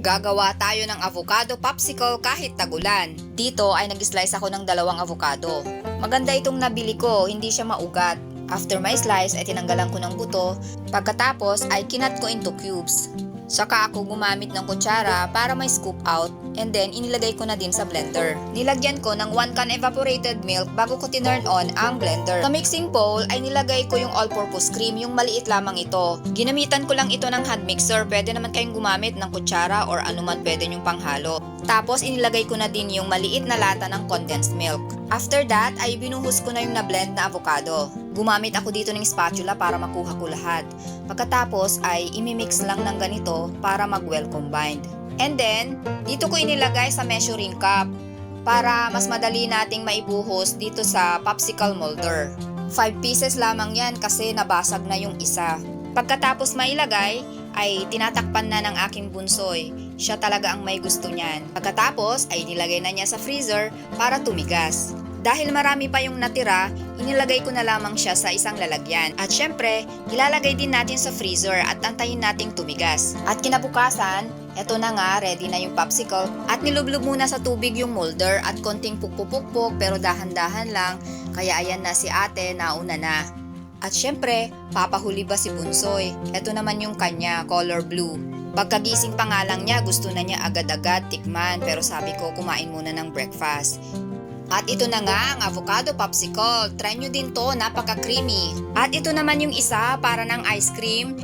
Gagawa tayo ng avocado popsicle kahit tagulan. Dito ay nag-slice ako ng 2 avocado. Maganda itong nabili ko, hindi siya maugat. After my slice ay tinanggalan ko ng buto. Pagkatapos ay kinat ko into cubes. Saka ako gumamit ng kutsara para may scoop out and then inilagay ko na din sa blender. Nilagyan ko ng 1 can evaporated milk bago ko tinurn on ang blender. Sa mixing bowl ay nilagay ko yung all-purpose cream, yung maliit lamang ito. Ginamitan ko lang ito ng hand mixer, pwede naman kayong gumamit ng kutsara or anuman pwede nyong panghalo. Tapos inilagay ko na din yung maliit na lata ng condensed milk. After that ay binuhos ko na yung na-blend na avocado. Gumamit ako dito ng spatula para makuha ko lahat. Pagkatapos ay imimix lang ng ganito para mag-well combined. And then, dito ko inilagay sa measuring cup para mas madali nating maibuhos dito sa popsicle molder. 5 pieces lamang yan kasi nabasag na yung isa. Pagkatapos mailagay, ay tinatakpan na ng aking bunsoy. Siya talaga ang may gusto niyan. Pagkatapos ay nilagay na niya sa freezer para tumigas. Dahil marami pa yung natira, inilagay ko na lamang siya sa isang lalagyan. At syempre, ilalagay din natin sa freezer at antayin nating tumigas. At kinabukasan, eto na nga, ready na yung popsicle. At nilublob muna sa tubig yung molder at konting pukpuk-pukpuk pero dahan-dahan lang. Kaya ayan na si ate, nauna na. At syempre, papahuli ba si Bunsoy? Eto naman yung kanya, color blue. Pagkagising pa nga lang niya, gusto na niya agad-agad tikman pero sabi ko kumain muna ng breakfast. At ito na nga ang avocado popsicle. Try nyo din to, napaka-creamy. At ito naman yung isa para ng ice cream.